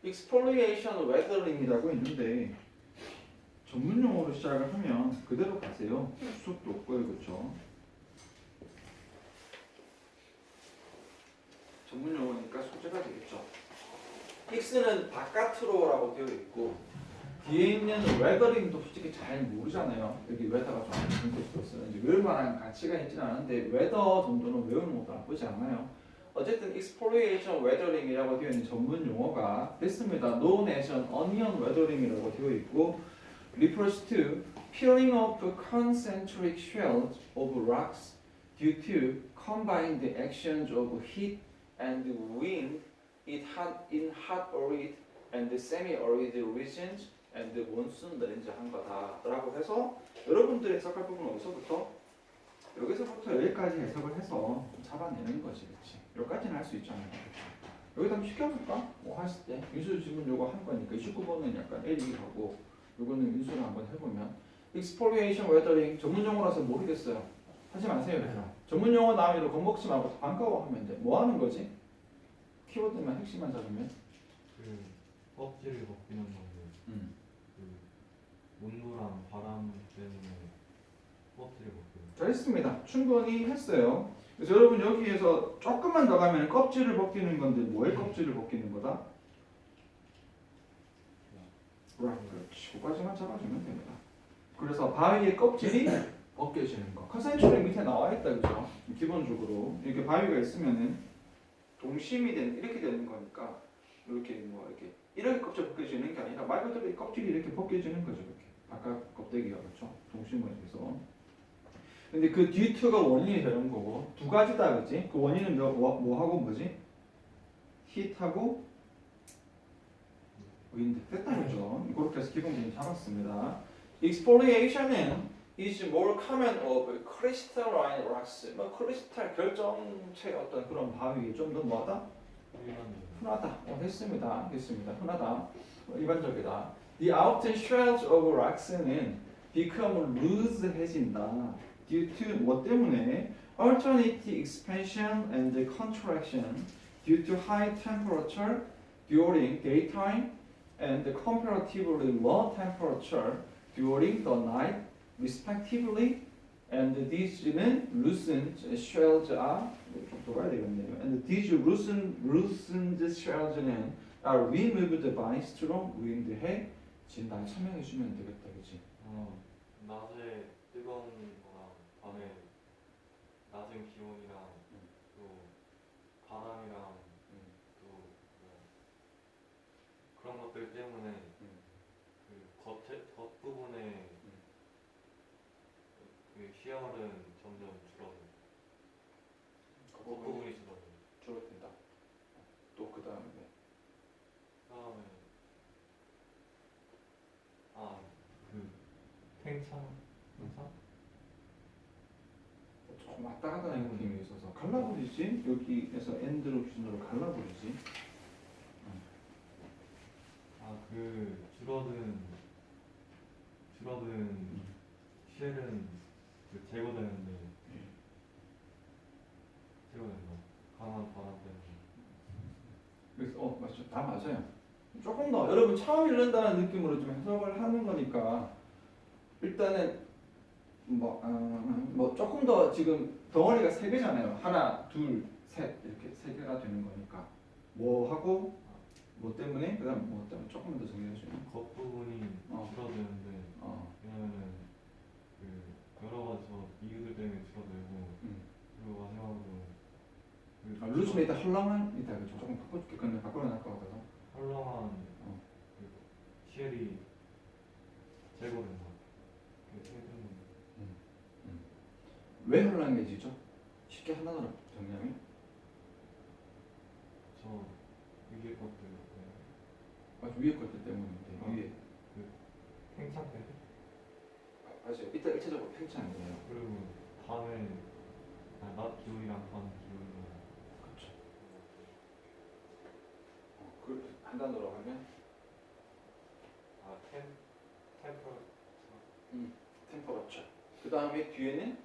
exfoliation weathering이라고 있는데 전문 용어로 시작을 하면 그대로 가세요. 수업도 없고요, 그렇죠? 전문 용어니까 숙제가 되겠죠. X는 바깥으로라고 되어 있고 뒤에 있는 weathering도 솔직히 잘 모르잖아요. 여기 weather가 좀 무슨 뜻으로 쓰는지 외울 만한 가치가 있지는 않은데 weather 정도는 외우는 것도 나쁘지 않아요. 어쨌든 exfoliation weathering이라고 되어 있는 전문 용어가 됐습니다. known as an onion weathering이라고 되어 있고 refers to peeling off concentric shells of rocks due to combined actions of heat and wind in hot arid and semi-arid regions and monsoon range 한 거다라고 해서 여러분들이 해석할 부분은 어디서부터? 여기서부터 여기까지 해석을 해서 잡아내는 거지, 그렇지? 여기까지는 할 수 있잖아요. 여기다 한번 시켜볼까? 뭐 하실 때 인수 지문 요거 한 거니까 29번은 약간 L이 하고 요거는 인수를 한번 해보면 exfoliation weathering 전문 용어라서 모르겠어요. 하지 마세요. 그래서 전문 용어 나오면 겁먹지 말고 반가워하면 돼. 뭐 하는 거지? 키워드만 핵심만 잡으면 그 껍질을 벗기는 건데 그 온도랑 바람 때문에 껍질을 벗기는. 잘했습니다. 충분히 했어요. 그래서 여러분 여기에서 조금만 더 가면 껍질을 벗기는 건데 뭐의 껍질을 벗기는 거다? 그렇지. 그까지만 잡아주면 됩니다. 그래서 바위의 껍질이 벗겨지는 거. 컨센트릭 밑에 나와 있다, 그죠? 기본적으로 이렇게 바위가 있으면은 동심이 되는 이렇게 되는 거니까 이렇게 뭐 이렇게 껍질 벗겨지는 게 아니라 말 그대로 이 껍질이 이렇게 벗겨지는 거죠, 이렇게 바깥 껍데기가 그렇죠? 동심을 해서. 근데 그 D2가 원인이 되는 거고 두 가지다, 그렇지? 그 원인은 뭐하고 뭐지? 히트하고 윈드 됐다, 그죠? 그렇게 해서 기본 개념 잡았습니다. Exfoliation은 is more common of crystalline rocks. 뭐 크리스탈 결정체의 어떤 그런 바위 좀 더 뭐하다? 흔하다. 됐습니다. 흔하다. 일반적이다. The outer shells of rocks는 become loose해진다. Due to 뭐 때문에? Alternate expansion and contraction due to high temperature during daytime and comparatively low temperature during the night, respectively. And these는 loosened shells are 좀 더 봐야 되겠네요. And these loosened shells는 are removed by strong wind 해진다. 설명해 주면 되겠다, 그렇지? 낮에 뜨거운 거랑 밤에 낮은 기온이랑 또 바람이랑 또 뭐 그런 것들 때문에 그 겉부분에 그 시야는 점점 줄어들어요. 겉부분이 줄어든다. 또 그 다음에 그 팽창? 조금 왔다 갔다 하는 느낌이 있어서 갈라버리지? 여기에서 엔드로 기준으로 갈라버리지? 그 줄어든 쉘은 그 제거되는데 제거된다. 강한 바람 때문에. 그래서 맞죠. 다 맞아요. 조금 더 여러분 처음 읽는다는 느낌으로 좀 해석을 하는 거니까 일단은 뭐 조금 더 지금 덩어리가 세 개잖아요. 하나, 둘, 셋 이렇게 세 개가 되는 거니까 뭐 하고 뭐 때문에 그다음 뭐 때문에 조금 더 정리해 주면 겉부분이 줄어드는데 왜냐면은 그 여러 가지 이유들 때문에 줄어들고 그리고 마지막으로 루즈는 이따 헐렁한 이따 그죠? 조금 바꿔줄게. 그냥 바꿔놔할 것 같아서 헐렁한 그 쉘이 제거된다. 왜 헐렁해지죠? 쉽게 하나로 정리하면 저 위에 것들 아주 위에 것들 때문인데 위에 그 팽창 때문에. 맞아요. 이따 1차적으로 팽창이에요. 그리고 밤에 낮 기온이랑 밤 기온이랑 그렇죠. 그 한 단어로 하면 템퍼러처. 그 다음에 뒤에는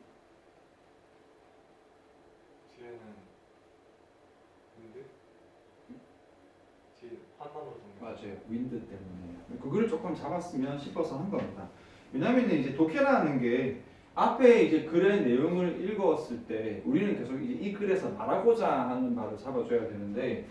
윈드? 뒤에 한 단어 하나로 정리. 맞아요. 윈드 때문에. 그거를 조금 잡았으면 싶어서 한 겁니다. 왜냐면 이제 독해라는 게 앞에 이제 글의 내용을 읽었을 때 우리는 계속 이제 이 글에서 말하고자 하는 말을 잡아줘야 되는데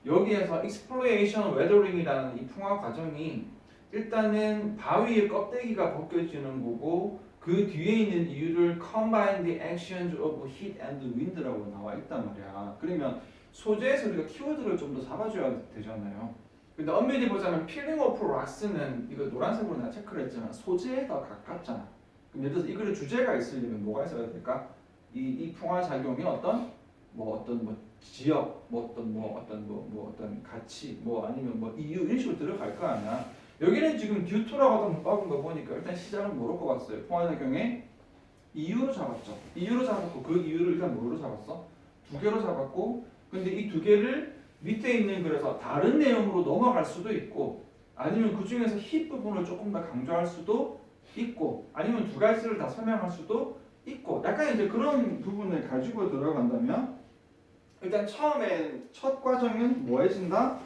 여기에서 exploration weathering이라는 이 풍화 과정이 일단은 바위의 껍데기가 벗겨지는 거고 그 뒤에 있는 이유를 combine the actions of heat and wind라고 나와 있단 말이야. 그러면 소재에서 우리가 키워드를 좀 더 잡아줘야 되잖아요. 근데 엄밀히 보자면 peeling off rocks는 이거 노란색으로 내가 체크를 했지만 소재에 더 가깝잖아. 그럼 예를 들어서 이 글에 주제가 있으려면 뭐가 있어야 될까? 이 풍화 작용이 어떤 지역, 어떤 가치, 아니면 이유 이런 식으로 들어갈 거 아니야. 여기는 지금 듀토라고 하던 빠진 거 보니까 일단 시작은 뭐로 꼽았어요? 풍화 작용의 이유로 잡았죠. 이유로 잡았고 그 이유를 일단 뭐로 잡았어? 두 개로 잡았고 근데 이 두 개를 밑에 있는 글에서 다른 내용으로 넘어갈 수도 있고 아니면 그 중에서 힙 부분을 조금 더 강조할 수도 있고 아니면 두 가지를 다 설명할 수도 있고 약간 이제 그런 부분을 가지고 들어간다면 일단 처음엔 첫 과정은 뭐 해진다?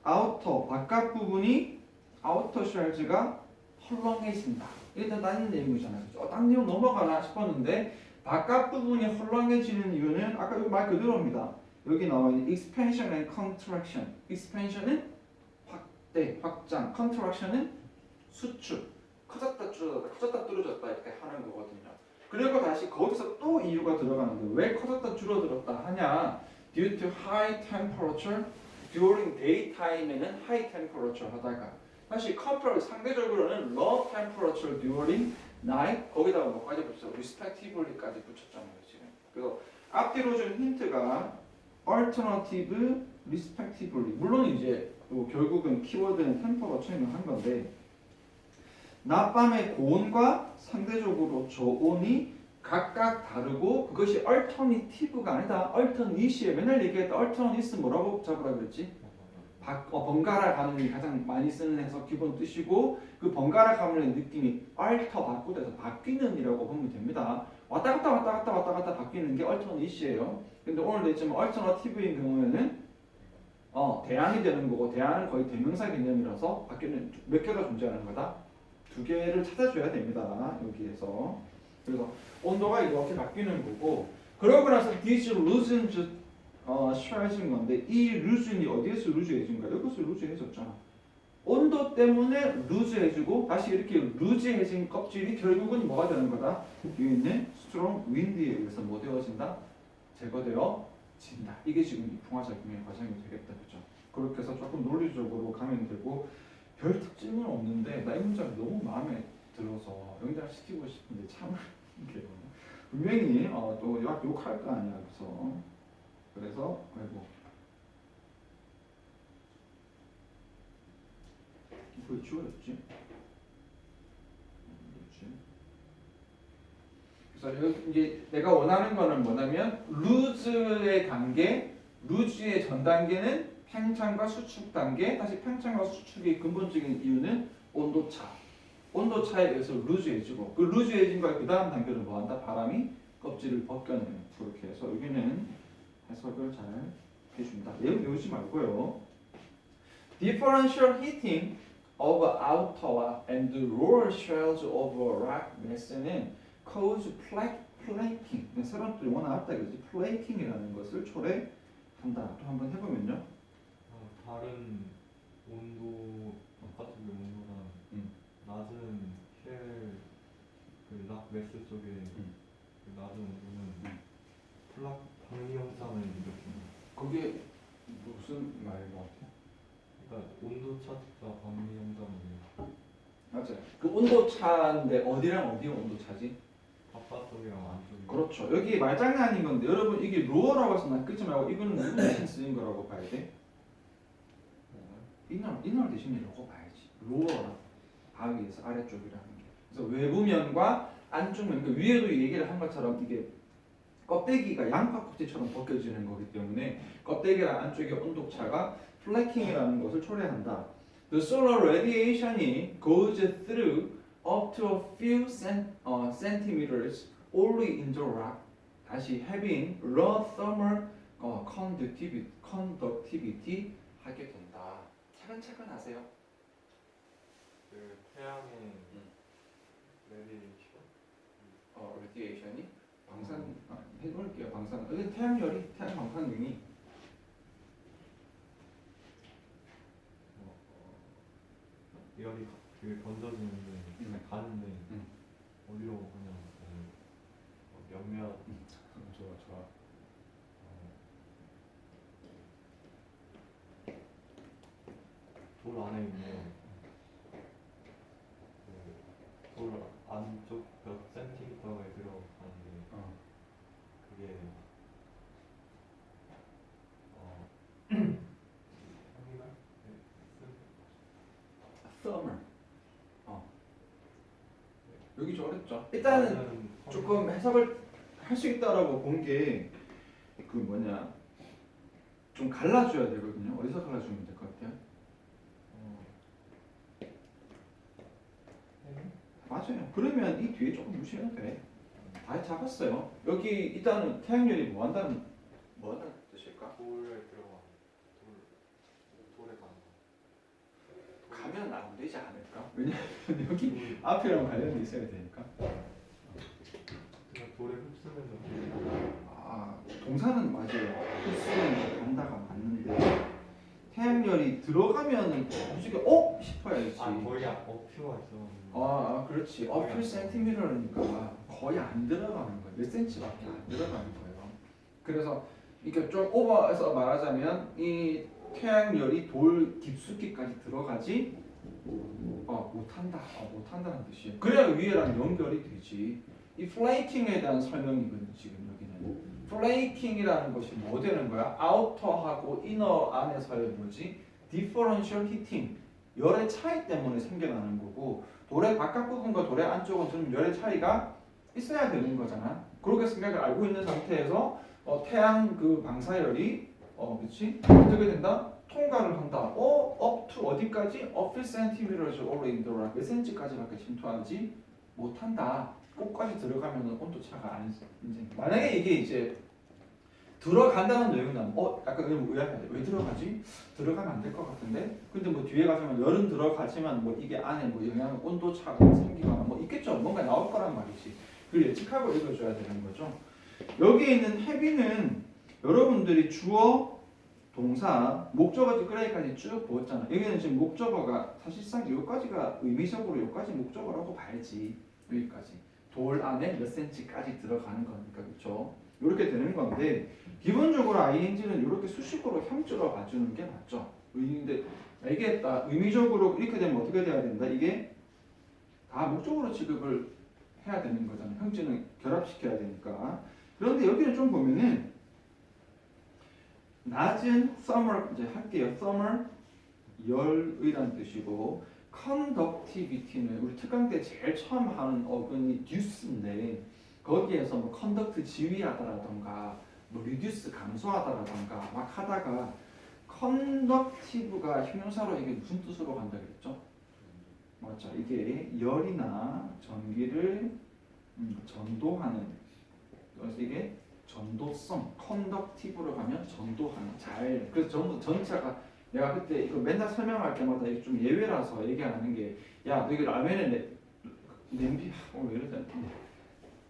아우터 바깥 부분이 아우터 쉘즈가 헐렁해진다. 일단 딴 내용이잖아요. 딴 내용 넘어가나 싶었는데 바깥 부분이 헐렁해지는 이유는 아까 이거 말 그대로입니다. 여기 나와 있는 expansion and contraction. expansion은 확대, 확장, contraction은 수축. 커졌다 줄어졌다, 커졌다 줄어졌다 이렇게 하는 거거든요. 그리고 다시 거기서 또 이유가 들어가는데 왜 커졌다 줄어들었다 하냐? Due to high temperature during daytime에는 high temperature 하다가 다시 compare 상대적으로는 low temperature during night 거기다가 뭐까지 붙였어? respectively까지 붙였잖아요 지금. 그래서 앞뒤로 준 힌트가 alternative, respectively. 물론 이제 결국은 키워드는 temperature를 한 건데 낮밤의 고온과 상대적으로 저온이 각각 다르고 그것이 alternative가 아니다. alternative에 맨날 얘기했던 alternative 뭐라고 잡으라 그랬지? 번갈아 가는 가장 많이 쓰는 해석 기본 뜻이고 그 번갈아 가는 느낌이 alter 바꾸다 해서 바뀌는 이라고 보면 됩니다. 왔다 갔다 바뀌는 게 alternative예요. 근데 오늘 했지만 alternative인 경우에는 대안이 되는 거고 대안은 거의 대명사 개념이라서 바뀌는 몇 개가 존재하는 거다. 두 개를 찾아줘야 됩니다. 여기에서. 그래서 온도가 이렇게 바뀌는 거고 그러고 나서 this loosened strain 건데 이 루즈니 어디에서 루즈해진가? 여기서 루즈해졌잖아. 온도 때문에 루즈해지고 다시 이렇게 루즈해진 껍질이 결국은 뭐가 되는 거다? 뒤에 있는 strong wind에 의해서 뭐 되어진다? 제거되어진다. 이게 지금 이 풍화작용의 과정이 되겠다. 그죠? 그렇게 해서 조금 논리적으로 가면 되고 별 특징은 없는데 나 이 문장이 너무 마음에 들어서 연장시키고 싶은데 참을 게 분명히 또 욕할 거 아니야. 그래서 아이고 왜 지워졌지? 그래서 이제 내가 원하는 거는 뭐냐면 루즈의 단계, 루즈의 전 단계는 팽창과 수축 단계, 다시 팽창과 수축의 근본적인 이유는 온도차. 온도차에 의해서 루즈해지고 그 루즈해진 거의 그 다음 단계는 뭐한다? 바람이 껍질을 벗겨내는. 그렇게 해서 여기는 해석을 잘 해준다. 내용 외우지 말고요. Differential heating of outer and lower shells of rock mass는 cause flaking. 사람들이 원하 없다 그러지. flaking이라는 것을 초래한다. 또 한번 해보면요. 다른 온도 바깥쪽의 온도가 낮은 쉘그락 매스 쪽에 그 낮은 온도는 플락 방위 현상을 일으킵니다. 그게 무슨 말인 것 같아? 그러니까 온도 차가 방위 현상이에요. 맞아요. 그 온도 차인데 어디랑 어디 온도 차지? 바깥쪽이랑 안쪽이. 그렇죠. 여기 말장난인 건데 여러분 이게 로어라고 해서 난 끄지 말고 이거는 무슨 대신 쓰인 거라고 봐야 돼? 이널 대신 이라고 봐야지. 로어라 바위에서 아래쪽이라는 게. 그래서 외부면과 안쪽면 그 위에도 얘기를 한 것처럼 이게 껍데기가 양파 껍질처럼 벗겨지는 거기 때문에 껍데기랑 안쪽의 온도차가 플래킹이라는 것을 초래한다. The solar radiation이 goes through up to a few centimeters only in the rock. 다시 having low thermal conductivity 하게 된다. 차근차근 하세요. 그 태양의 레디에이션. 레디에이션이 방산 해볼게요. 방산. 여기 태양열이 태양 방사능이 열이 그 던져지는데 가는데 어디로 그냥 몇몇 좋아. 돌 안에 있는 그돌 안쪽 몇 센티미터에 들어가는데 그게 한국말? thermal. 여기 좀 어렵죠. 일단은 조금 해석을 할 수 있다라고 본 게 그 뭐냐 좀 갈라줘야 되거든요. 어디서 갈라주면 될 것 같아요? 맞아요. 그러면 이 뒤에 조금 무시해도 돼. 다 잡았어요. 여기 일단은 태양열이 뭐 한다는 뜻일까? 돌에 들어가 돌에 가는 가면 안 되지 않을까? 왜냐면 여기 앞이랑 관련이 있어야 되니까. 그냥 돌에 흡수되는 동사는 맞아요. 흡수는 간다가 맞는데 태양열이 들어가면 솔직히 싶어야지. 거의 어퓨가 있어. 그렇지. 어플 센티미터니까 거의 안 들어가는 거예요. 몇 센치밖에 안 들어가는 거예요. 그래서 이렇게 좀 오버해서 말하자면 이 태양열이 돌 깊숙이까지 들어가지 못한다는 뜻이에요. 그래야 위에랑 연결이 되지. 이 플레이킹에 대한 설명이거든요. 지금 여기는 플레이킹이라는 것이 뭐 되는 거야? 아우터하고 이너 안에서의 뭐지? 디퍼런셜 히팅, 열의 차이 때문에 생겨나는 거고, 돌의 바깥 부분과 돌의 안쪽은 좀 열의 차이가 있어야 되는 거잖아. 그렇게 생각을 알고 있는 상태에서 태양 그 방사열이 그렇지? 어떻게 된다? 통과를 한다. up to 어디까지? up to centimeters all in the rock. 몇 센치까지밖에 침투하지 못한다. 꼭까지 들어가면 온도 차가 안 생긴다. 만약에 이게 이제 들어간다는 내용이 나면 약간 의아해. 왜 들어가지? 들어가면 안 될 것 같은데. 근데 뭐 뒤에 가서면 열은 들어가지만 뭐 이게 안에 뭐 영향 온도 차가 생기거나 뭐 있겠죠. 뭔가 나올 거란 말이지. 그걸 예측하고 읽어줘야 되는 거죠. 여기에 있는 heavy는 여러분들이 주어, 동사, 목적어 뒷그라이까지 쭉 보았잖아. 여기는 지금 목적어가 사실상 여기까지가 의미적으로 여기까지 목적어라고 봐야지. 여기까지. 돌 안에 몇 센치까지 들어가는 거니까 그렇죠. 이렇게 되는 건데 기본적으로 ing는 이렇게 수식어로 형주로 봐주는 게 맞죠. 근데 이게 의미적으로 이렇게 되면 어떻게 돼야 된다? 이게 다 목적으로 취급을 해야 되는 거잖아요. 형주는 결합시켜야 되니까. 그런데 여기를 좀 보면은 낮은 summer 이제 할게요. summer 열의란 뜻이고 conductivity는 우리 특강 때 제일 처음 하는 어근이 deuce인데 거기에서 뭐 conduct 지휘하다라던가 뭐 reduce 감소하다라던가 막 하다가 conductive가 형용사로 이게 무슨 뜻으로 간다 그랬죠? 맞죠? 이게 열이나 전기를 전도하는 그래서 이게 전도성 conductive로 가면 전도하는 잘 그래서 전부 전체가 내가 그때 이거 맨날 설명할 때마다 이게 좀 예외라서 얘기하는 게 야 너 이거 라면에 냄비 왜 이러지?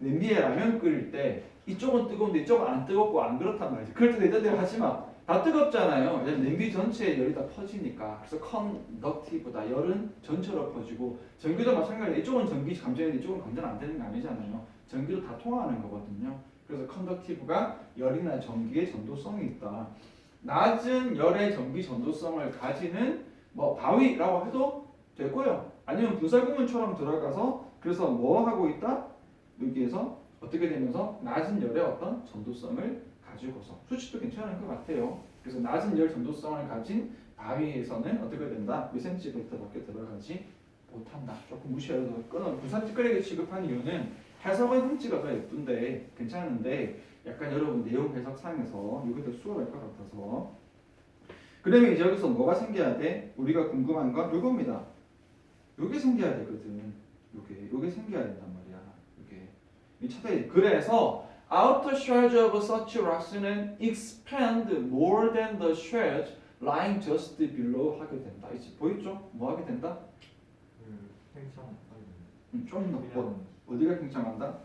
냄비에 라면 끓일 때 이쪽은 뜨거운데 이쪽은 안 뜨겁고 안 그렇단 말이지. 그럴 때 내가 하지 마. 다 뜨겁잖아요. 냄비 전체에 열이 다 퍼지니까. 그래서 conductive다. 열은 전체로 퍼지고 전기도 마찬가지로 이쪽은 전기 감전인데 이쪽은 감전 안 되는 거 아니잖아요. 전기도 다 통하는 거거든요. 그래서 conductive가 열이나 전기의 전도성이 있다. 낮은 열의 전기 전도성을 가지는 뭐 바위라고 해도 되고요. 아니면 분사구문처럼 들어가서 그래서 뭐 하고 있다? 여기에서 어떻게 되면서 낮은 열의 어떤 전도성을 가지고서 수치도 괜찮은 것 같아요. 그래서 낮은 열 전도성을 가진 바위에서는 어떻게 된다? 몇 센티미터밖에 들어가지 못한다. 조금 무시해도 끊어. 부산 찌끄레기 취급한 이유는 해석은 흠지가 더 예쁜데 괜찮은데 약간 여러분 내용 해석상에서 이게 더 수월할 것 같아서 그러면 이제 여기서 뭐가 생겨야 돼? 우리가 궁금한 건 이겁니다. 요게 생겨야 되거든. 요게 생겨야 된단 말이야. 이 차대 그래서 outer shells of such rocks는 expand more than the shells lying just below 하게 된다. 이제 보이죠? 뭐 하게 된다? 그 팽창 좀 더 그냥 어디가 팽창한다?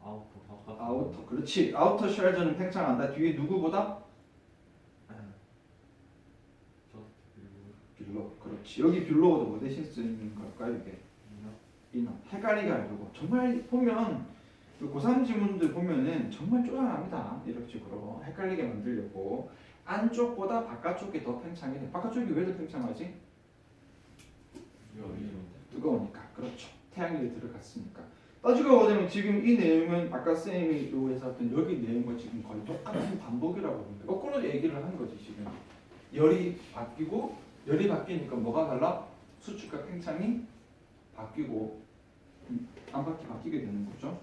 아우터 바깥 아우터. 그렇지. 아우터 쉘전은 팽창한다. 뒤에 누구보다? 빌로. 그렇지. 여기 빌로우도 뭐 대신 쓰는 걸까요? 이게 이너. 헷갈리게 하려고. 정말 보면 그 고3 지문들 보면은 정말 쪼잔합니다. 이런 식으로 헷갈리게 만들려고 안쪽보다 바깥쪽이 더 팽창이 돼. 바깥쪽이 왜 더 팽창하지? 뜨거우니까. 그렇죠. 태양열이 들어갔으니까. 따지고 보자면 지금 이 내용은 아까 쌤이 요에서 했던 여기 내용과 지금 거의 똑같은 반복이라고 봅니다. 거꾸로 얘기를 하는 거지 지금. 열이 바뀌고 열이 바뀌니까 뭐가 달라? 수축과 팽창이 바뀌고 바뀌게 되는 거죠.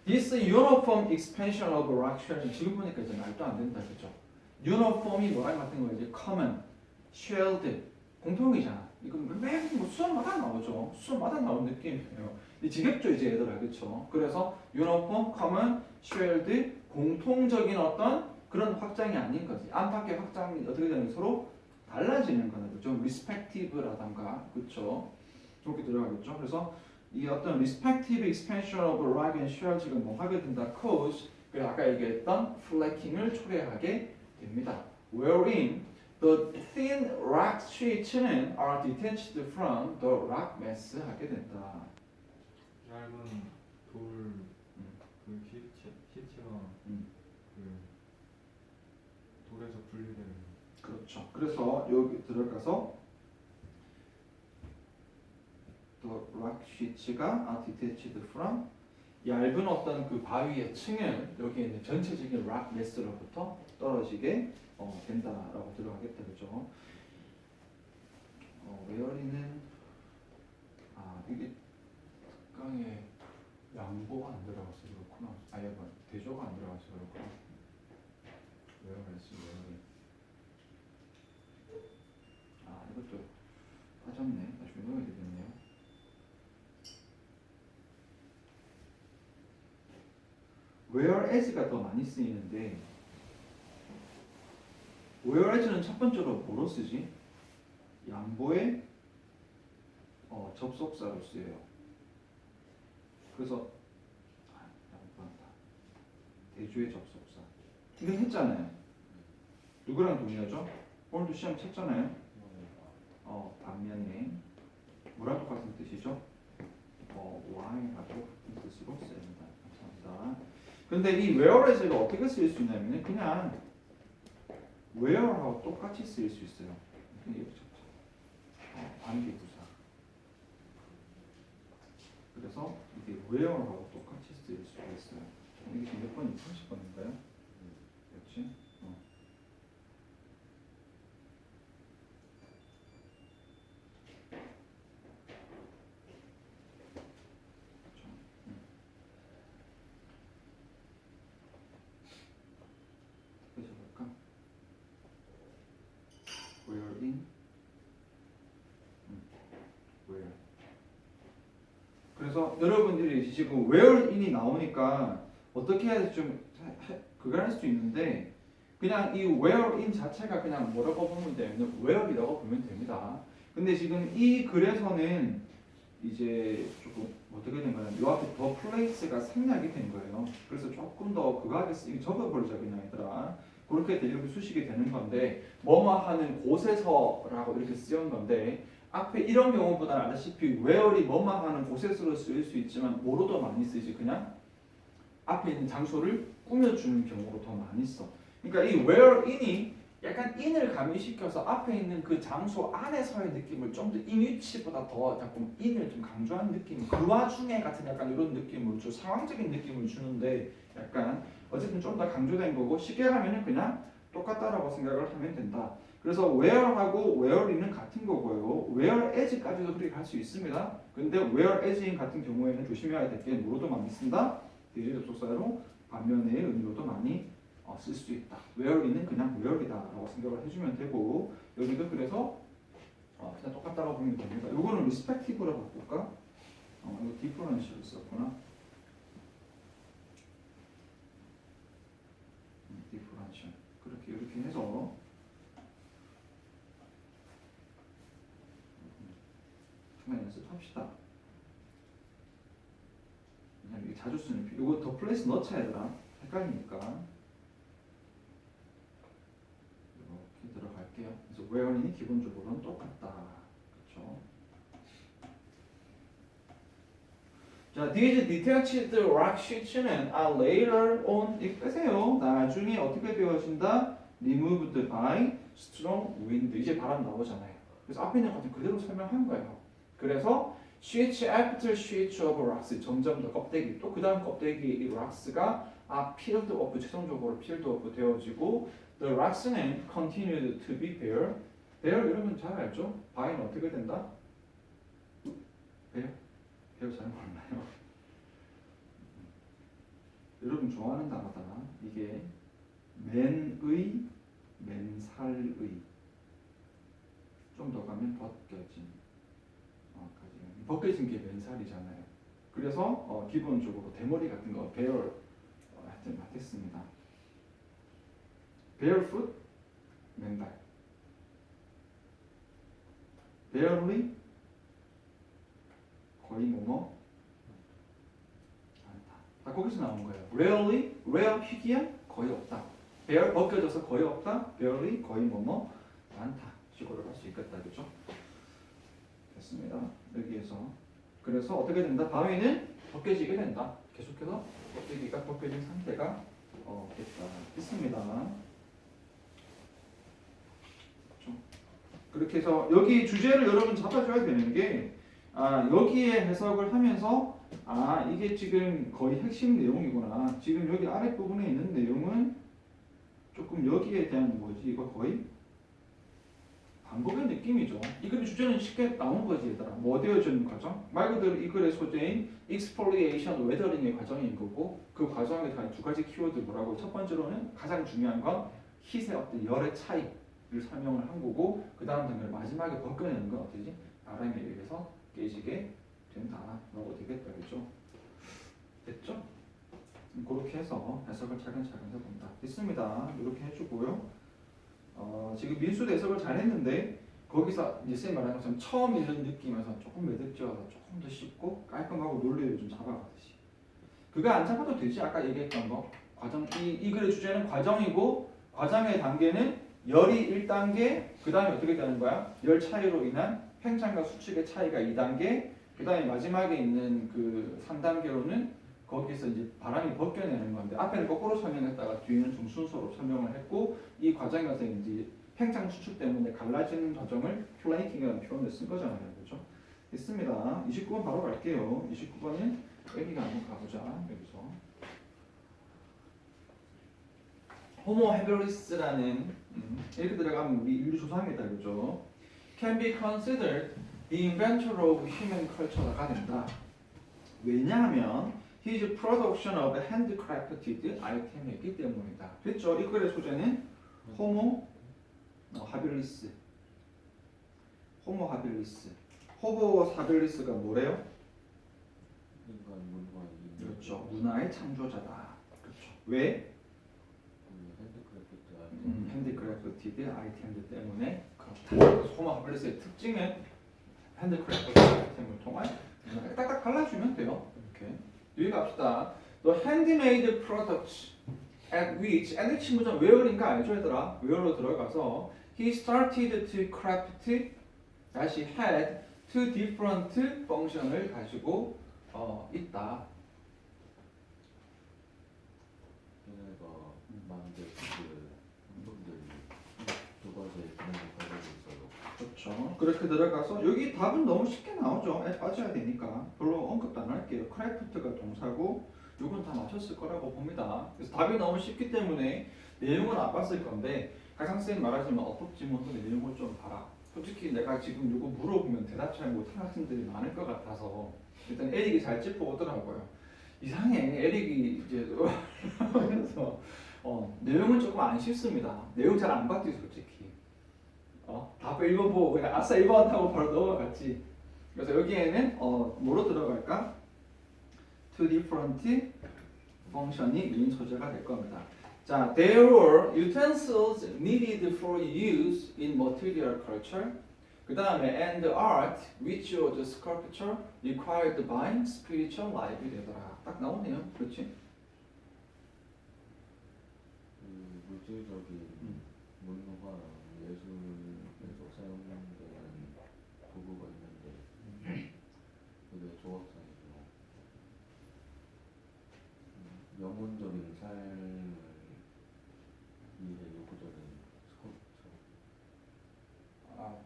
This uniform expansion of rock sharing 지금 보니까 이제 말도 안 된다 그죠? uniform이 뭐랑 같은 거지? common, shared 공통이잖아. 이건 매뭐 수업마다 나오죠. 수업마다 나온 느낌이에요. 지겹죠 이제 얘들아 그렇죠? 그래서 uniform, common, shared 공통적인 어떤 그런 확장이 아닌 거지. 안팎의 확장이 어떻게 되는 서로 달라지는 거는 그죠? respective라던가 그렇죠? 그렇게 들어가겠죠. 그래서 이 어떤 respective expansion of rock and shell 지금 뭐 하게 된다. cause 그리고 아까 얘기했던 flakking을 초래하게 됩니다. wherein the thin rock sheets는 are detached from the rock mass 하게 된다. 얇은 돌그 시체가 그 돌에서 분리되는 그렇죠. 그래서 여기 들어가서 the rock sheets가 are detached from 얇은 어떤 그 바위의 층을 여기 있는 전체적인 rock mass로부터 떨어지게 된다라고 들어가겠다 그죠? 웨어리는 이게 특강에 양보가 안 들어가서 그렇구나. 아예 대조가 안 들어가서 그렇구나. 웨어리스 웨어리. 이것도 빠졌네. 나중에 넣어야 되겠네요. whereas가 더 많이 쓰이는데 whereas는 첫 번째로 뭐로 쓰지? 양보의 접속사로 쓰여요. 그래서 양보한다. 대주의 접속사. 이건 했잖아요. 누구랑 동의하죠? 오늘도 시험 쳤잖아요. 반면에 뭐랑 똑같은 뜻이죠? y하고 같은 뜻으로 쓰입니다. 감사합니다. 근데 이 whereas가 어떻게 쓰일 수 있냐면 그냥 where하고 똑같이 쓰일 수 있어요. 관계부사. 그래서 이게 where하고 똑같이 쓰일 수가 있어요. 이게 지금 몇 번이 30번인가요? 그렇지? wherein where 그래서 여러분들이 지금 wherein이 나오니까 어떻게 해야 될지 좀 그걸 할 수 있는데 그냥 이 wherein 자체가 그냥 뭐라고 보면 되면 where이라고 보면 됩니다. 근데 지금 이 글에서는 이제 조금 어떻게 된 거냐면 요 앞에 더 place가 생략이 된 거예요. 그래서 조금 더 그거 하겠어. 적어버리자 그냥 얘들아. 그렇게 이렇게 수식이 되는 건데 뭐뭐 하는 곳에서라고 이렇게 쓰인 건데 앞에 이런 경우보다는 알다시피 where이 뭐뭐 하는 곳에서로 쓰일 수 있지만 뭐로도 많이 쓰지 그냥 앞에 있는 장소를 꾸며주는 경우로 더 많이 써. 그러니까 이 where인이 약간 in을 가미시켜서 앞에 있는 그 장소 안에서의 느낌을 좀 더 in 위치보다 더 자꾸 in을 좀 강조하는 느낌 그 와중에 같은 약간 이런 느낌을 좀 상황적인 느낌을 주는데 약간 어쨌든 좀 더 강조된 거고 쉽게 가면은 그냥 똑같다라고 생각을 하면 된다. 그래서 where하고 where인은 같은 거고요. whereas까지도 그렇게 할 수 있습니다. 근데 whereas인 같은 경우에는 조심해야 될 게 뭐로도 많이 쓴다. 대조 접속사로 반면의 의미로도 많이 쓸 수 있다. where인은 그냥 where이다라고 생각을 해주면 되고 여기도 그래서 그냥 똑같다고 보면 됩니다. 이거는 respective로 바꿀까? 이거 differential 썼구나. 이렇게 해서 한번 연습합시다. 왜냐면 이게 자주 쓰는 표. 이거 더 플레이스 넣자 얘들아. 헷갈리니까. 이렇게 들어갈게요. 그래서 where인이 기본적으로는 똑같다. 그렇죠? 자, these detached rock sheets는 are later on 이거 빼세요. 나중에 어떻게 되어진다? removed by strong wind. 이제 바람 나오잖아요. 그래서 앞에 있는 것들 그대로 설명한 거예요. 그래서 sheets after sheets of rocks 점점 더 껍데기 또 그 다음 껍데기 이 rocks가 peeled off 최종적으로 peeled off 되어지고 the rocks는 continued to be bare. bare 여러분 잘 알죠? by는 어떻게 된다? bare? bare 잘 몰라요. 여러분 좋아하는 단어다. 이게 맨의, 맨살의 좀 더 가면 벗겨진 벗겨진 게 맨살이잖아요. 그래서 기본적으로 대머리 같은 거 bare 하여튼 맞겠습니다. barefoot 맨발 barely 거의 뭐뭐 않다. 다 거기서 나온 거예요. rarely rare 희귀한 거의 없다. bare 벗겨져서 거의 없다. barely 거의 뭐뭐 많다. 식으로 할 수 있겠다. 그렇죠? 됐습니다. 여기에서 그래서 어떻게 된다? 바위는 벗겨지게 된다. 계속해서 껍데기가 벗겨진 상태가 됐다. 있습니다. 그렇죠? 그렇게 해서 여기 주제를 여러분 잡아줘야 되는 게 여기에 해석을 하면서 이게 지금 거의 핵심 내용이구나. 지금 여기 아랫부분에 있는 내용은 조금 여기에 대한 뭐지? 이거 거의 반복의 느낌이죠. 이 글의 주제는 쉽게 나온 거지 얘들아. 뭐 되어지는 과정? 말 그대로 이 글의 소재인 exfoliation, 웨더링의 과정인 거고 그 과정에 대한 두 가지 키워드 뭐라고? 첫 번째로는 가장 중요한 건 hit의 어떤 열의 차이를 설명을 한 거고 그 다음 단계를 마지막에 벗겨내는 건 어떻게? 바람에 의해서 깨지게 된다. 라고 되겠다. 그렇죠? 됐죠? 그렇게 해서 해석을 차근차근 해본다. 됐습니다. 이렇게 해주고요. 지금 민수 해석을 잘 했는데 거기서 이제 쌤이 말하는 것처럼 처음 읽는 느낌에서 조금 매듭지어서 조금 더 쉽고 깔끔하고 논리를 좀 잡아가듯이 그거 안 잡아도 되지. 아까 얘기했던 거 과정 이 글의 주제는 과정이고 과정의 단계는 열이 1단계 그 다음에 어떻게 되는 거야? 열 차이로 인한 팽창과 수축의 차이가 2단계 그 다음에 마지막에 있는 그 3단계로는 거기서 이제 바람이 벗겨내는 건데 앞에는 거꾸로 설명했다가 뒤에는 좀 순서로 설명을 했고 이 과정에서 이제 팽창 수축 때문에 갈라지는 과정을 플레이팅이라는 표현을 쓴 거잖아요. 그렇죠? 됐습니다. 29번 바로 갈게요. 29번은 여기가 한번 가보자. 여기서 호모 헤빌리스라는 이렇게 들어가면 우리 인류 조상이다. 그죠? Can be considered the inventor of human culture가 된다. 왜냐하면 His production of handcrafted item이기 때문이다. 됐죠? 이 글의 소재는 호모 하빌리스. 호모 하빌리스. 호모 하빌리스가 뭐래요? 인간 문화의 그렇죠. 문화의 창조자다. 그렇죠. 왜? 핸드크래프티드 아이템들 때문에 그렇다. 그래서 호모 하빌리스의 특징은 핸드크래프티드 아이템을 통한 문화를 딱딱 갈라주면 돼요. 이렇게. 여기 갑시다. The handmade products at which and 친구전 where인가 알죠 얘들아? where로 들어가서 he started to craft 다시 had two different function을 가지고 있다. 얘네가 만든 그 운동들이 두 가지의 기능을 가지고 있어요. 그렇죠. 그렇게 들어가서 여기 답은 너무 쉽게 나오죠. 빠져야 되니까 별로 언급도 안 할게요. 크래프트가 동사고 이건 다 맞췄을 거라고 봅니다. 그래서 답이 너무 쉽기 때문에 내용은 안 봤을 건데 가장 쌤 말하지만 어법 지문도 내용을 좀 봐라. 솔직히 내가 지금 이거 물어보면 대답 잘 못하는 학생들이 많을 것 같아서 일단 에릭이 잘 짚어오더라고요. 이상해. 에릭이 이제 그래서 내용은 조금 안 쉽습니다. 내용 잘 안 봤지 솔직히. 답을 읽어보고 그냥 아싸 1번 하고 바로 넘어갔지. 그래서 여기에는 뭐로 들어갈까? Two different function이 메인 소재가 될 겁니다. 자, there were utensils needed for use in material culture. 그 다음에 and art, which was sculpture, required by spiritual life 되더라. 딱 나오네요. 그렇지? 그 물질적인 문화랑 예술에서 사용되는 도구가 있는데 그게 조각상이죠. 영혼적인 삶을 위해 요구되는 스컬프처. 아,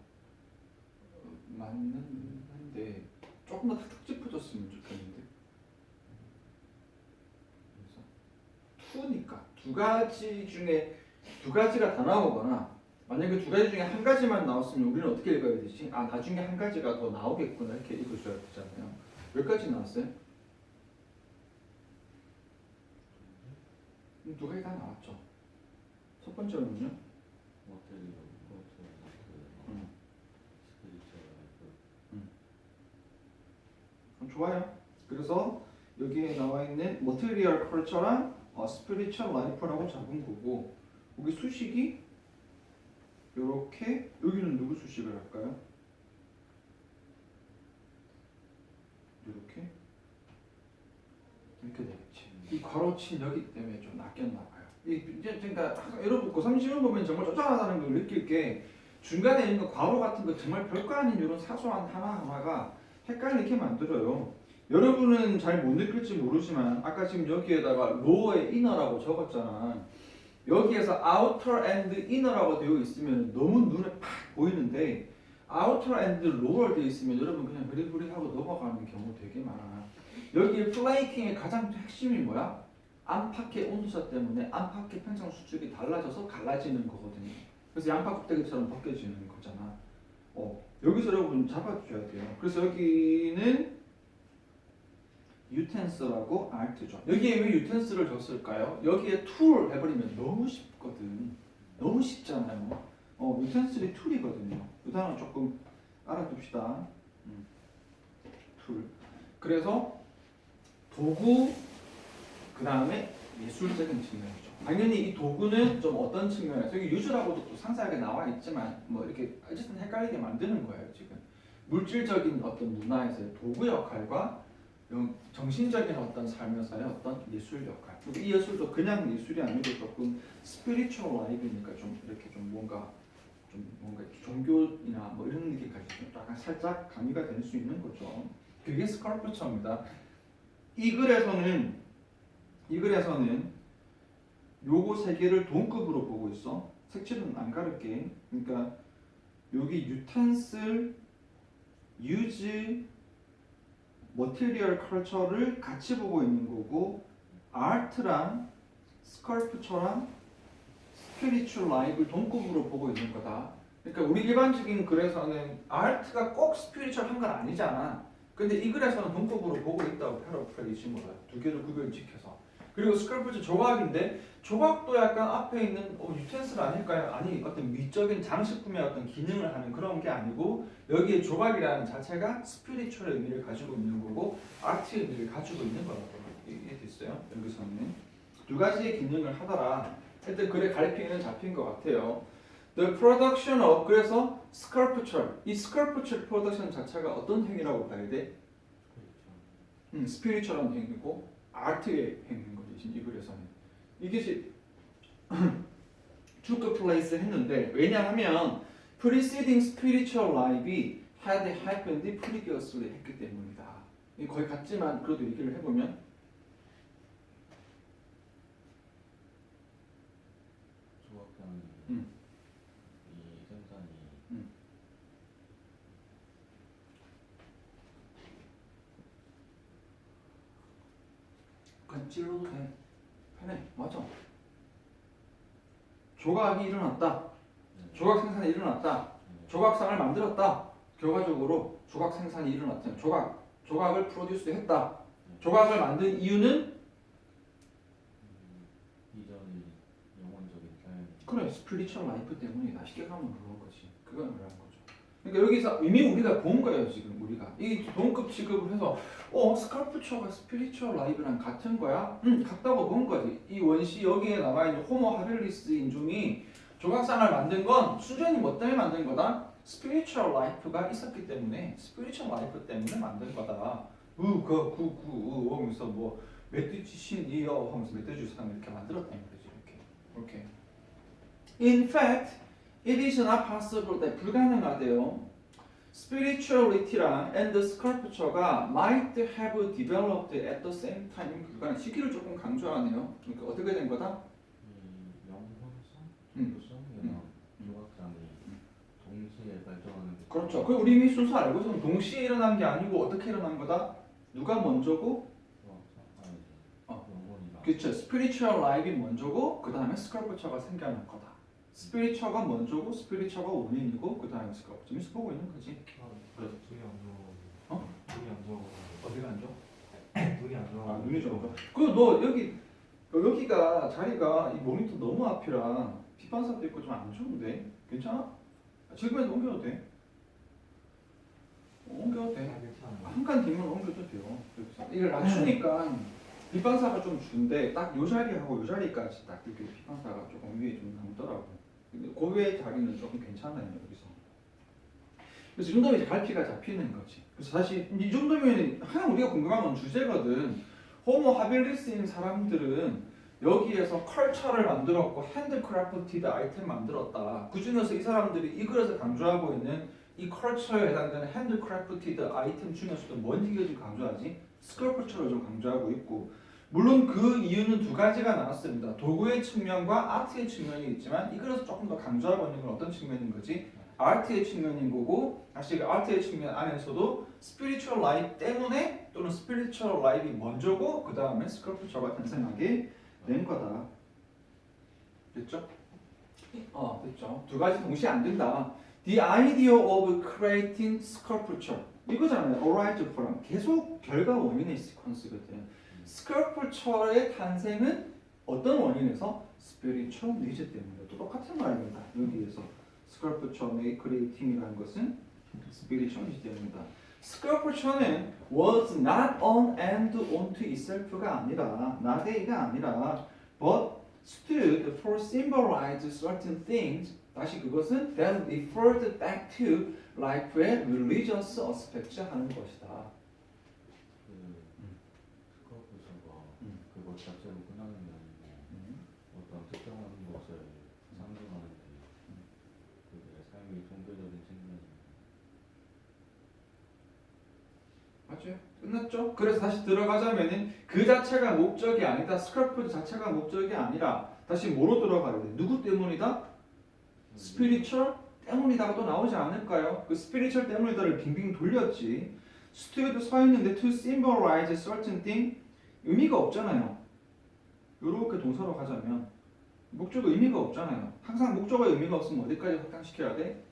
맞는데 조금 더 탁탁 짚어줬으면 좋겠는데. 그래서 투니까 두 가지 중에 두 가지가 다 나오거나 만약에 두 가지 중에 한 가지만 나왔으면 우리는 어떻게 읽어야 되지? 아, 나중에 한 가지가 더 나오겠구나 이렇게 읽어줘야 되잖아요. 몇 가지 나왔어요? 두 가지 다 나왔죠. 첫 번째는요? 모텔이 스피리처 좋아요. 그래서 여기에 나와 있는 material culture랑 spiritual life라고 잡은 거고 여기 수식이 이렇게 여기는 누구 수식을 할까요? 이렇게 되겠지. 이 괄호친 여기 때문에 좀 낚였나 봐요. 이제 그러니까 항상 여러분 고3 시험 보면 정말 쪼잔하다는 걸 느낄 게 중간에 있는 괄호 같은 거 정말 별거 아닌 이런 사소한 하나하나가 헷갈리게 만들어요. 여러분은 잘 못 느낄지 모르지만 아까 지금 여기에다가 lower에 inner라고 적었잖아. 여기에서 outer and inner라고 되어 있으면 너무 눈에 팍 보이는데 outer and lower 되어 있으면 여러분 그냥 흐리흐리하고 넘어가는 경우 되게 많아. 여기 플레이킹의 가장 핵심이 뭐야? 안팎의 온도차 때문에 안팎의 팽창 수축이 달라져서 갈라지는 거거든요. 그래서 양파 껍데기처럼 벗겨지는 거잖아. 여기서 여러분 잡아줘야 돼요. 그래서 여기는 utensil하고 art죠. 여기에 왜 utensill을 줬을까요? 여기에 tool 해버리면 너무 쉽거든. 너무 쉽잖아요. utensil이 tool이거든요. 그 단어 조금 알아둡시다. tool. 그래서 도구, 그 다음에 예술적인 측면이죠. 당연히 이 도구는 좀 어떤 측면에서 여기 유주라고도 또 상세하게 나와 있지만 뭐 이렇게 어쨌든 헷갈리게 만드는 거예요 지금. 물질적인 어떤 문화에서의 도구 역할과 정신적인 어떤 삶에서의 어떤 예술 역할. 그리고 이 예술도 그냥 예술이 아니고 조금 스피리추얼 라이브니까 좀 이렇게 좀 뭔가 종교나 뭐 이런 느낌까지 좀 약간 살짝 가미가 될 수 있는 거죠. 그게 스컬프처입니다. 이 글에서는 요거 세 개를 동급으로 보고 있어. 색칠은 안 가릴게. 그러니까 여기 utensil, use, material culture를 같이 보고 있는 거고 art랑 sculpture랑 spiritual life를 동급으로 보고 있는 거다. 그러니까 우리 일반적인 글에서는 art가 꼭 spiritual한 건 아니잖아. 근데 이 글에서는 동급으로 보고 있다고 패러프레이즈 몰라요. 두 개를 구별 지켜서. 그리고 스컬프처 조각인데 조각도 약간 앞에 있는 유텐슬 아닐까요? 아니 어떤 미적인 장식품의 어떤 기능을 하는 그런 게 아니고 여기에 조각이라는 자체가 스피리추얼의 의미를 가지고 있는 거고 아트의 의미를 가지고 있는 거라고 이해됐어요? 여기서는 두 가지의 기능을 하더라. 하여튼 글에 가리키는 잡힌 것 같아요. The production of 그래서 sculpture 이 sculpture production 자체가 어떤 행위라고 봐야 돼? 스피리추얼한 행위고 아트의 행위인 거지 이 글에서는. 이게 took place 했는데 왜냐하면 preceding spiritual life이 had happened previously 했기 때문이다. 거의 같지만 그래도 얘기를 해보면 조각상이 이 생산이 그냥 찔러도 돼. 편해. 맞아. 조각이 일어났다. 조각 생산이 일어났다. 조각상을 만들었다. 결과적으로 조각 생산이 일어났다. 조각을 프로듀스 했다. 조각을 만든 이유는 이전의 영혼적인 삶. 그래 스피리추얼 라이프 때문이다. 쉽게 가면 그런 거지. 그걸 말하는 거죠. 그러니까 여기서 이미 우리가 본 거예요 지금 우리가 이 동급 취급을 해서 스컬프처가 스피리추얼 라이브랑 같은 거야? 응 같다고 본 거지. 이 원시 여기에 남아있는 호모 하빌리스 인종이 조각상을 만든 건 순전히 뭐 때문에 만든 거다? 스피리추얼 라이프가 있었기 때문에 스피리추얼 라이프 때문에 만든 거다. 하면서 뭐 멧돼지 신이여 하면서 멧돼지 상 이렇게 만들었다는 거지 이렇게. In fact, it is not possible that 불가능하대요. spirituality랑 and sculpture가 might have developed at the same time. 불가능. 시기를 조금 강조하네요. 그러니까 어떻게 된 거다? 이 영혼성, 음. 성이랑 조각상이 동시에 발전하는 게 그렇죠. 그 우리 이미 순서 알고 있으면 동시에 일어난 게 아니고 어떻게 일어난 거다? 누가 먼저고? 조각상 아니지. 어. 영혼이랑 그렇죠. spiritual life이 먼저고 그 다음에 sculpture가 생겨난 거다. spiritual가 먼저고 spiritual가 원인이고 그 다음에 sculpture. 재밌어 보고 있는 거지. 그래서 눈이 안 좋아. 어? 눈이 안 좋아. 어디가 안 좋아? 눈이 안 좋아. 아 눈이 좀 좋아. 그너 여기가 자리가 이 모니터 너무 앞이라 뒷반사도 있고 좀 안 좋은데 괜찮아? 지금에도 옮겨도 돼. 옮겨도 돼. 괜찮아. 한 칸 뒤면 옮겨도 돼요. 여기서 이걸 낮추니까 빗방사가 좀 준데 딱 요 자리하고 요 자리까지 딱 이렇게 빗방사가 조금 위에 좀 남더라고. 근데 그 외의 자리는 조금 괜찮아요 여기서. 그래서 이 정도면 갈피가 잡히는 거지. 그래서 사실 이 정도면 하나 우리가 궁금한 건 주제거든. 호모 하빌리스인 사람들은 여기에서 컬처를 만들었고 핸드크래프티드 아이템 만들었다. 그 중에서 이 사람들이 이 글에서 강조하고 있는 이 컬처에 해당되는 핸드크래프티드 아이템 중에서도 뭔 얘기를 좀 강조하지? 스컬프처를 좀 강조하고 있고 물론 그 이유는 두 가지가 나왔습니다. 도구의 측면과 아트의 측면이 있지만 이 글에서 조금 더 강조하고 있는 건 어떤 측면인 거지? 아트의 측면인 거고 사실 아트의 측면 안에서도 스피리추얼 라이프 때문에 또는 스피리추얼 라이프이 먼저고 그 다음에 스컬프처가 탄생하게 된 거다. 됐죠? 됐죠. 두 가지 동시에 안 된다. The idea of creating sculpture 이거잖아요. arise from 계속 결과 원인의 시퀀스거든. sculpture의 탄생은 어떤 원인에서? spiritual need 때문에. 또 똑같은 말입니다. 여기에서 sculpture may creating이라는 것은 spiritual need 때문이다. sculpture는 was not an end unto itself가 아니라 not a가 아니라 but stood for symbolize certain things. 다시 그것은 then referred back to life의 religious aspect 하는 것이다. 스커프처가 그것 자체로 끝나는 게 아니고 어떤 특정한 것을 상징하는 게 그게 삶의 종교적인 측면이 맞죠? 끝났죠? 그래서 다시 들어가자면은 그 자체가 목적이 아니다. 스컬프처 자체가 목적이 아니라 다시 뭐로 들어가야 돼? 누구 때문이다? 스피리추얼 때문이다가 또 나오지 않을까요? 그 스피리추얼 때문이다를 빙빙 돌렸지. 스튜디오도 서 있는데 to symbolize certain thing 의미가 없잖아요. 이렇게 동사로 가자면 목적어 의미가 없잖아요. 항상 목적어 의미가 없으면 어디까지 확장시켜야 돼?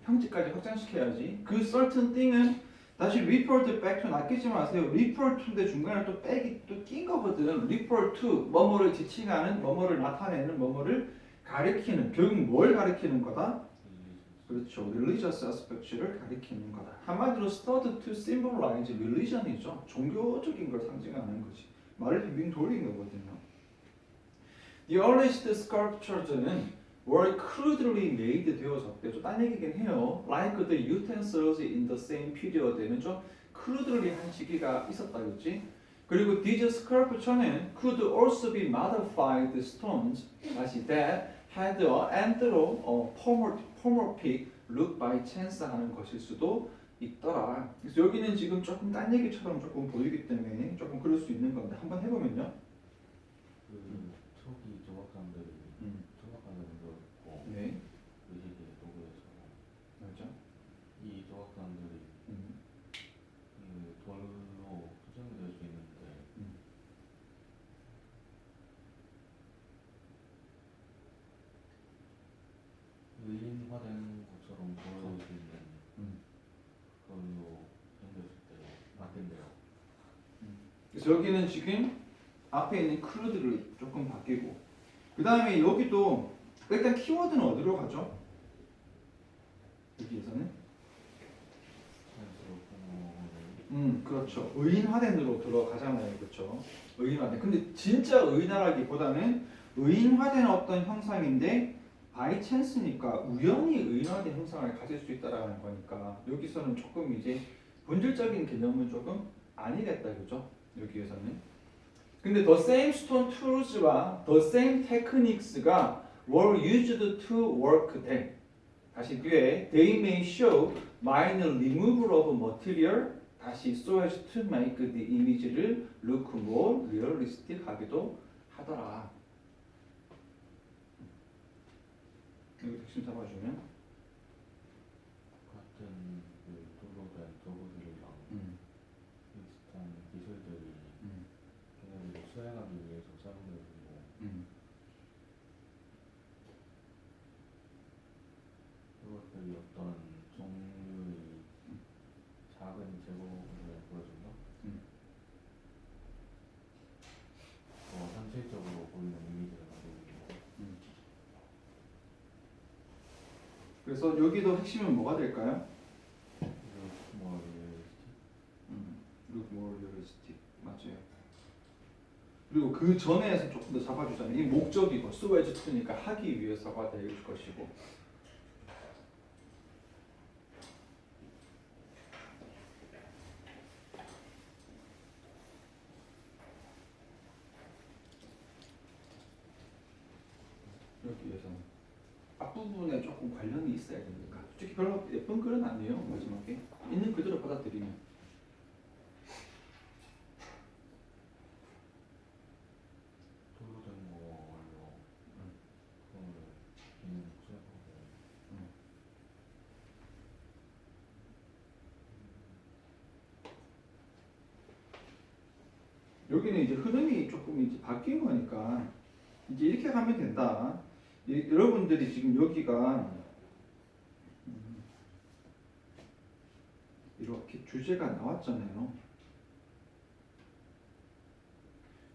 형태까지 확장시켜야지. 그 certain thing은 다시 refer back to 낚이지 마세요. refer to인데 중간에 또 백이 또 낀 거거든. refer to 뭐뭐를 지칭하는, 뭐뭐를 나타내는, 뭐뭐를 가리키는. 결국 뭘 가리키는 거다? 그렇죠. religious aspect를 가리키는 거다. 한마디로 stood to symbolize religion이죠. 종교적인 걸 상징하는 거지. 말을 빙빙 돌린 거거든요. The earliest sculptures는 were crudely made 되어졌대. 좀 딴 얘기긴 해요. Like the utensils in the same period에는 좀 crudely 한 시기가 있었다 그랬지. 그리고 these sculptures는 could also be modified stones 다시 that had an anthropomorphic look by chance 하는 것일 수도 있더라. 그래서 여기는 지금 조금 딴 얘기처럼 조금 보이기 때문에 조금 그럴 수 있는 건데 한번 해보면요. 그 초기 조각상들이 조각하는 거고 네, 그 시기에 도구에서 맞죠. 이 조각상들이 그 돌로 수정될 수 있는데 의인화된 것처럼 보여질 수 있는 그걸로 생겼을 때 바뀐대요. 그래서 여기는 지금 앞에 있는 크루드를 조금 바뀌고 그 다음에 여기도 일단 키워드는 어디로 가죠? 여기에서는 그렇죠. 의인화된으로 들어가잖아요, 그렇죠. 의인화된. 근데 진짜 의인화라기보다는 의인화된 어떤 형상인데 바이 찬스니까 우연히 의인화된 형상을 가질 수 있다라는 거니까 여기서는 조금 이제 본질적인 개념은 조금 아니겠다, 그죠? 여기에서는. 근데 the same stone tools와 the same techniques가 were used to work them. 다시 뒤에 they may show minor removal of material 다시 so as to make the image를 look more realistic 하기도 하더라. 여기 핵심 잡아주면 같은 그 도로된 도구들이랑 비슷한 기술들이 걔네들이 수행하기 위해서 사용되고 그것들이 어떤 종류의 작은 제목을 보여준다? 현실적으로 보이는 이미지를 가지고 있는 그래서 여기도 핵심은 뭐가 될까요? 뭐 Look more realistic. 맞아요. 그리고 그 전에서 조금 더 잡아주자면 이 목적이고 so as to니까 하기 위해서가 될 것이고 여기에서는 앞부분에 조금 관련이 있어야 되니까 솔직히 별로 예쁜 글은 아니에요. 마지막에 있는 그대로 받아들이면 도로된 걸로 그거를 기능 수행하고 여기는 이제 흐름이 조금 이제 바뀐 거니까 이제 이렇게 가면 된다. 여러분들이 지금 여기가 이렇게 주제가 나왔잖아요.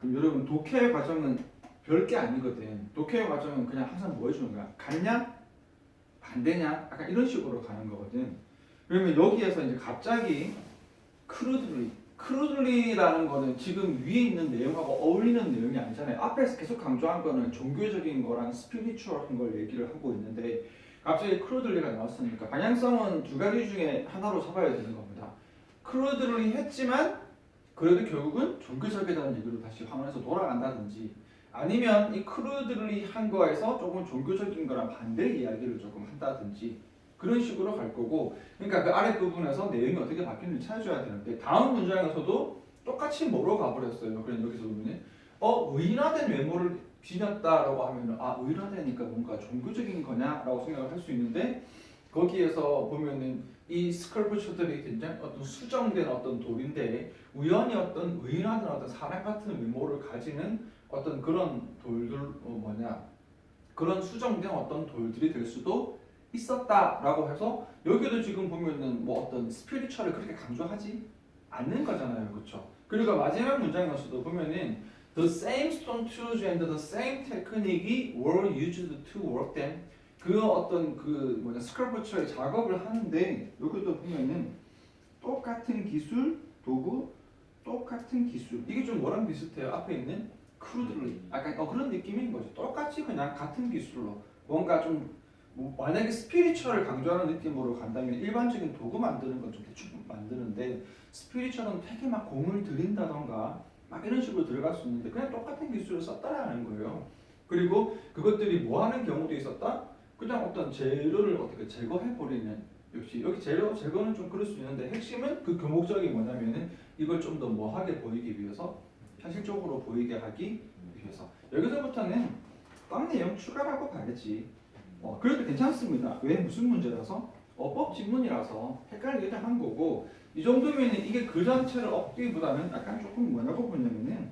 그럼 여러분 독해 과정은 별게 아니거든. 독해 과정은 그냥 항상 뭐 해주는 거야? 같냐? 반대냐? 약간 이런 식으로 가는 거거든. 그러면 여기에서 이제 갑자기 크루들리라는 거는 지금 위에 있는 내용하고 어울리는 내용이 아니잖아요. 앞에서 계속 강조한 거는 종교적인 거랑 스피리추얼한 걸 얘기를 하고 있는데 갑자기 크루들리가 나왔으니까 방향성은 두 가지 중에 하나로 잡아야 되는 겁니다. 크루들리 했지만 그래도 결국은 종교적이라는 얘기로 다시 화면에서 돌아간다든지 아니면 이 크루들리 한 거에서 조금 종교적인 거랑 반대 이야기를 조금 한다든지 그런 식으로 갈 거고 그러니까 그 아래 부분에서 내용이 어떻게 바뀌는지 찾아줘야 되는데 다음 문장에서도 똑같이 뭐로 가버렸어요. 그래서 여기서 보면 의인화된 외모를 지녔다라고 하면 의인화되니까 뭔가 종교적인 거냐라고 생각을 할 수 있는데 거기에서 보면은 이 스컬프처들이 굉장히 어떤 수정된 어떤 돌인데 우연히 어떤 의인화된 어떤 사람 같은 외모를 가지는 어떤 그런 돌들 그런 수정된 어떤 돌들이 될 수도 있었다라고 해서 여기도 지금 보면은 뭐 어떤 스피리추얼을 그렇게 강조하지 않는 거잖아요, 그렇죠? 그리고 마지막 문장에서도 보면은 the same stone tools and the same technique were used to work them. 그 어떤 스컬프처의 작업을 하는데 여기도 보면은 똑같은 기술, 도구, 똑같은 기술. 이게 좀 뭐랑 비슷해요? 앞에 있는 크루들리. 약간 그런 느낌인 거죠. 똑같이 그냥 같은 기술로 뭔가 좀 만약에 스피리추얼을 강조하는 느낌으로 간다면 일반적인 도구 만드는 건 좀 대충 만드는데 스피리추얼은 되게 막 공을 들인다던가 막 이런 식으로 들어갈 수 있는데 그냥 똑같은 기술을 썼다라는 거예요. 그리고 그것들이 뭐 하는 경우도 있었다? 그냥 어떤 재료를 어떻게 제거해버리는 역시 여기 재료 제거는 좀 그럴 수 있는데 핵심은 그 목적이 뭐냐면은 이걸 좀 더 뭐하게 보이기 위해서 현실적으로 보이게 하기 위해서 여기서부터는 딴 내용 추가라고 봐야지. 그래도 괜찮습니다. 왜 무슨 문제라서? 어법 지문이라서 헷갈리게 한 거고 이 정도면 이게 그 자체를 업기보다는 약간 조금 뭐라고 보냐면은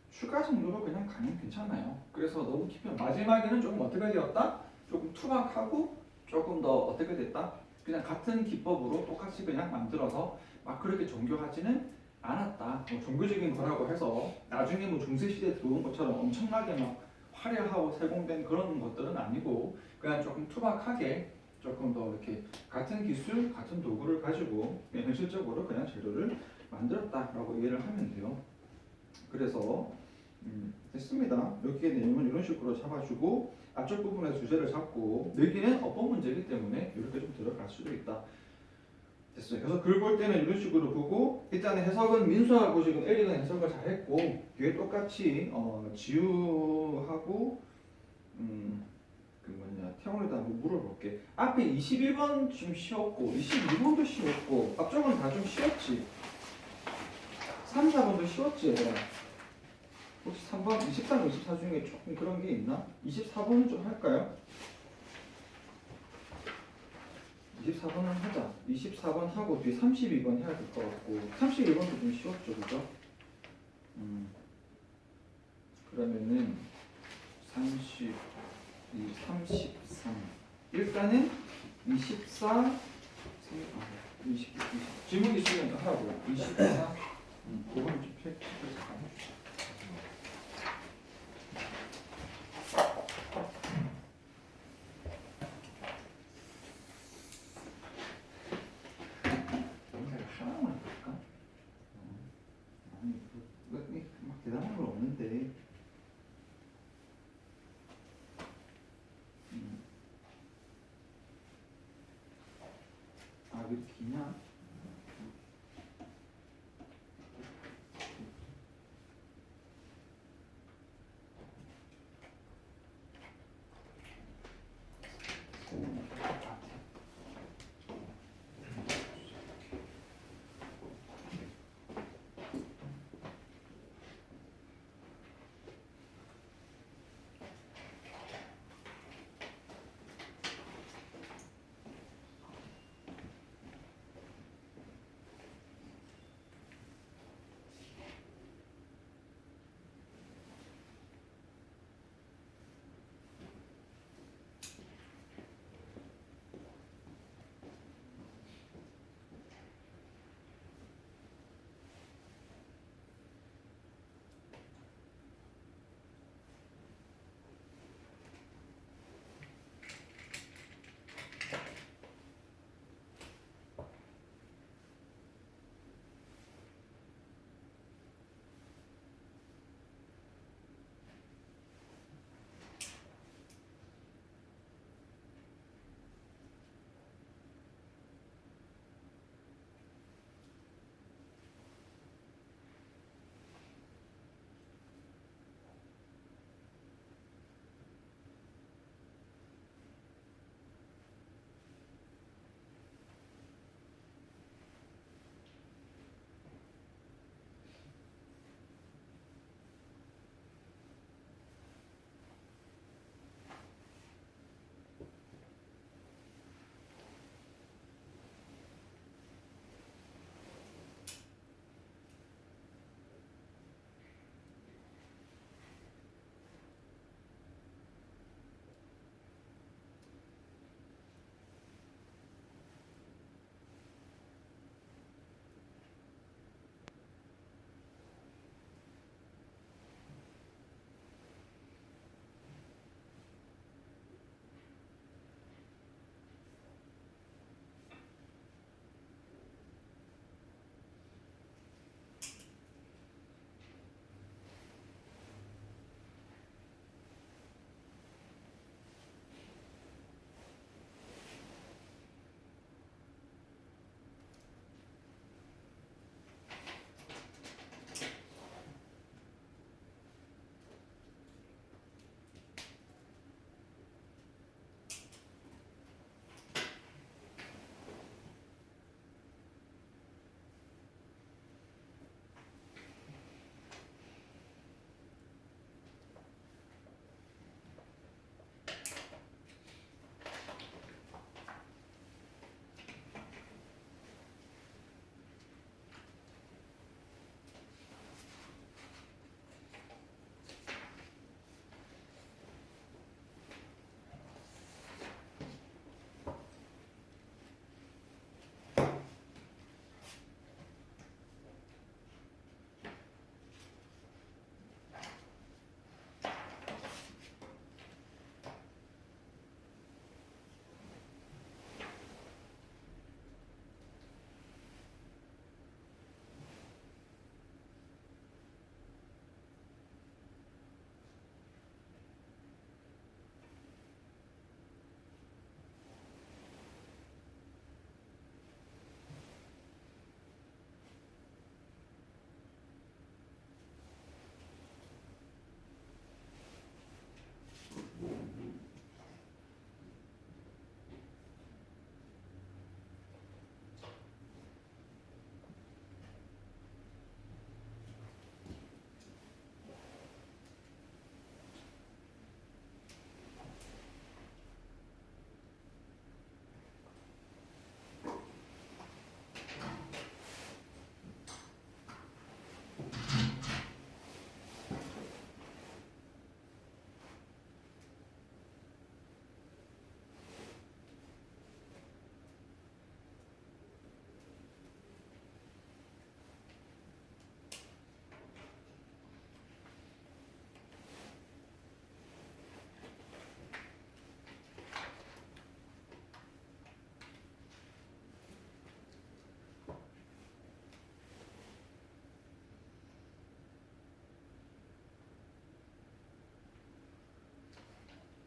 추가 정도로 그냥 가면 괜찮아요. 그래서 너무 깊이 마지막에는 조금 어떻게 되었다? 조금 투박하고 조금 더 어떻게 됐다? 그냥 같은 기법으로 똑같이 그냥 만들어서 막 그렇게 정교하지는 않았다. 종교적인 거라고 해서 나중에 뭐 중세시대에 들어온 것처럼 엄청나게 막 화려하고 세공된 그런 것들은 아니고 그냥 조금 투박하게 조금 더 이렇게 같은 기술, 같은 도구를 가지고 그냥 현실적으로 그냥 재료를 만들었다라고 이해를 하면 돼요. 그래서 됐습니다. 여기에 내용은 이런 식으로 잡아주고 앞쪽 부분에 주제를 잡고 여기는 어법 문제이기 때문에 이렇게 좀 들어갈 수도 있다. 됐어요. 그래서 글 볼 때는 이런 식으로 보고 일단 해석은 민수하고 지금 에릭은 해석을 잘했고 뒤에 똑같이 지우하고 그 뭐냐 태원에다 한번 물어볼게. 앞에 21번 좀 쉬웠고 22번도 쉬웠고 앞쪽은 다 좀 쉬웠지. 3, 4번도 쉬웠지 얘들아. 혹시 3번, 23, 24 중에 조금 그런 게 있나? 24번은 좀 할까요? 24번은 하자. 24번 하고 뒤에 32번 해야 될 것 같고 31번도 좀 쉬웠죠, 그죠? 그러면은 32, 33 일단은 24, 20 질문 있으면 하라고요. 24 그거는 좀 체크 잠깐 해주세요. 영상을 하나만 할까? 아니 막 대단한 건 없는데 아 왜 이렇게 기냐?